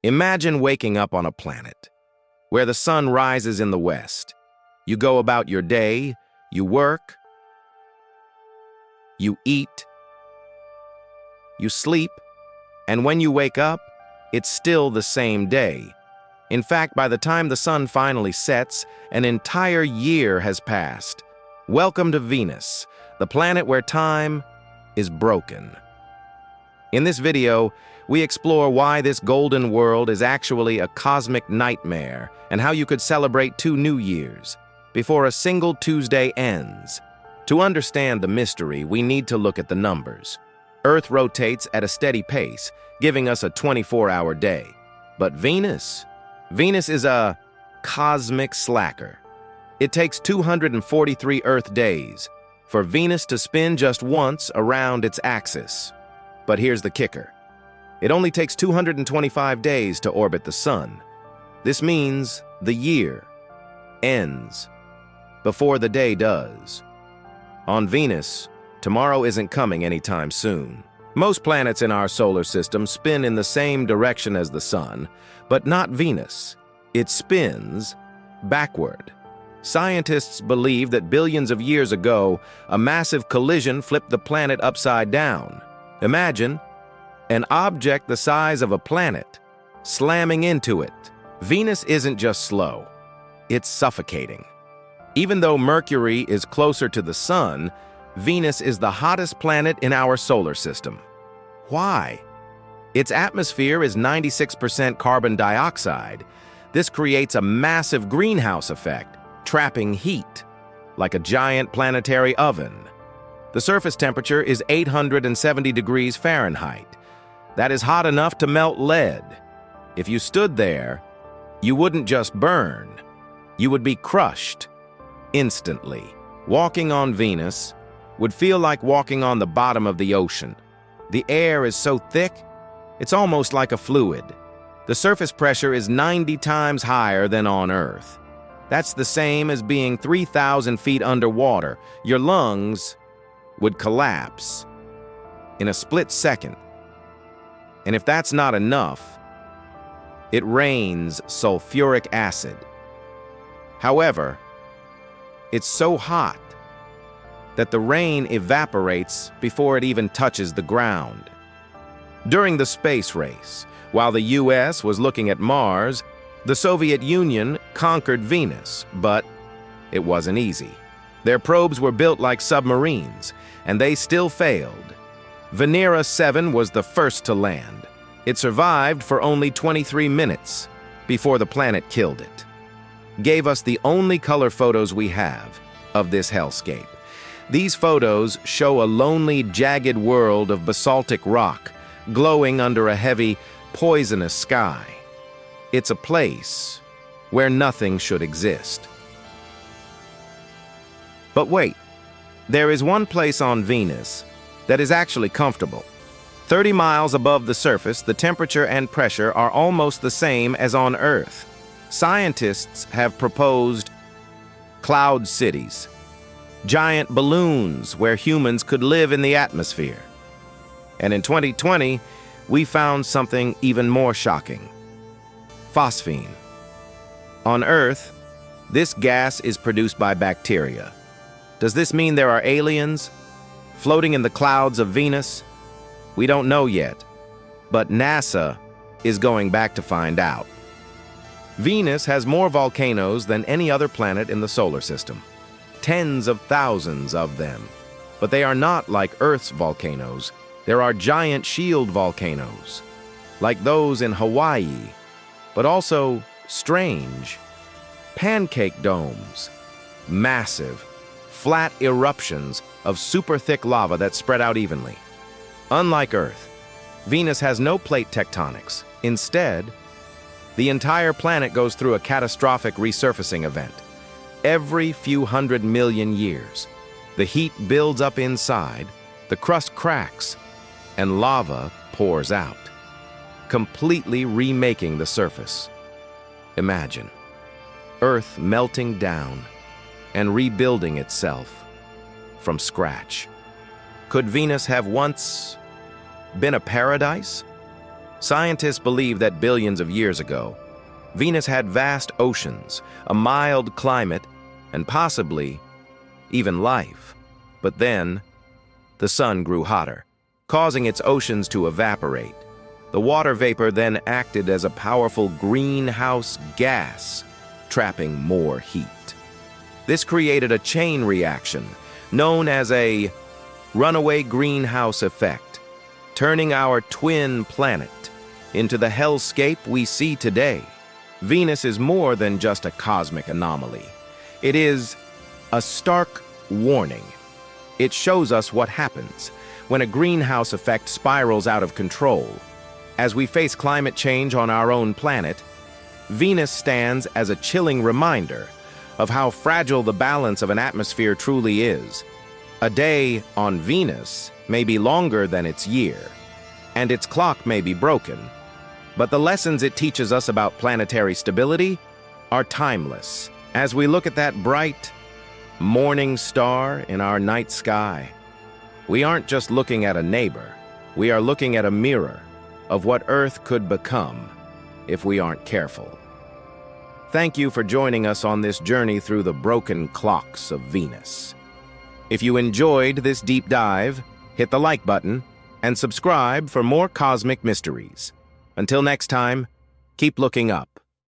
Imagine waking up on a planet where the sun rises in the west. You go about your day, you work, you eat, you sleep, and when you wake up, it's still the same day. In fact, by the time the sun finally sets, an entire year has passed. Welcome to Venus, the planet where time is broken. In this video, we explore why this golden world is actually a cosmic nightmare and how you could celebrate 2 new years before a single Tuesday ends. To understand the mystery, we need to look at the numbers. Earth rotates at a steady pace, giving us a 24-hour day. But Venus is a cosmic slacker. It takes 243 Earth days for Venus to spin just once around its axis. But here's the kicker. It only takes 225 days to orbit the sun. This means the year ends before the day does. On Venus, tomorrow isn't coming anytime soon. Most planets in our solar system spin in the same direction as the sun, but not Venus. It spins backward. Scientists believe that billions of years ago, a massive collision flipped the planet upside down. Imagine an object the size of a planet slamming into it. Venus isn't just slow, it's suffocating. Even though Mercury is closer to the sun, Venus is the hottest planet in our solar system. Why? Its atmosphere is 96% carbon dioxide. This creates a massive greenhouse effect, trapping heat like a giant planetary oven. The surface temperature is 870 degrees Fahrenheit. That is hot enough to melt lead. If you stood there, you wouldn't just burn, you would be crushed instantly. Walking on Venus would feel like walking on the bottom of the ocean. The air is so thick, it's almost like a fluid. The surface pressure is 90 times higher than on Earth. That's the same as being 3,000 feet underwater. Your lungs would collapse in a split second. And if that's not enough, it rains sulfuric acid. However, it's so hot that the rain evaporates before it even touches the ground. During the space race, while the US was looking at Mars, the Soviet Union conquered Venus, but it wasn't easy. Their probes were built like submarines, and they still failed. Venera 7 was the first to land. It survived for only 23 minutes before the planet killed it. Gave us the only color photos we have of this hellscape. These photos show a lonely, jagged world of basaltic rock glowing under a heavy, poisonous sky. It's a place where nothing should exist. But wait, there is one place on Venus that is actually comfortable. 30 miles above the surface, the temperature and pressure are almost the same as on Earth. Scientists have proposed cloud cities, giant balloons where humans could live in the atmosphere. And in 2020, we found something even more shocking: phosphine. On Earth, this gas is produced by bacteria. Does this mean there are aliens floating in the clouds of Venus? We don't know yet, but NASA is going back to find out. Venus has more volcanoes than any other planet in the solar system. Tens of thousands of them. But they are not like Earth's volcanoes. There are giant shield volcanoes, like those in Hawaii, but also strange pancake domes, massive, flat eruptions of super thick lava that spread out evenly. Unlike Earth, Venus has no plate tectonics. Instead, the entire planet goes through a catastrophic resurfacing event. Every few 100 million years, the heat builds up inside, the crust cracks, and lava pours out, completely remaking the surface. Imagine Earth melting down and rebuilding itself from scratch. Could Venus have once been a paradise? Scientists believe that billions of years ago, Venus had vast oceans, a mild climate, and possibly even life. But then, the sun grew hotter, causing its oceans to evaporate. The water vapor then acted as a powerful greenhouse gas, trapping more heat. This created a chain reaction known as a runaway greenhouse effect, turning our twin planet into the hellscape we see today. Venus is more than just a cosmic anomaly. It is a stark warning. It shows us what happens when a greenhouse effect spirals out of control. As we face climate change on our own planet, Venus stands as a chilling reminder of how fragile the balance of an atmosphere truly is. A day on Venus may be longer than its year, and its clock may be broken, but the lessons it teaches us about planetary stability are timeless. As we look at that bright morning star in our night sky, we aren't just looking at a neighbor, we are looking at a mirror of what Earth could become if we aren't careful. Thank you for joining us on this journey through the broken clocks of Venus. If you enjoyed this deep dive, hit the like button and subscribe for more cosmic mysteries. Until next time, keep looking up.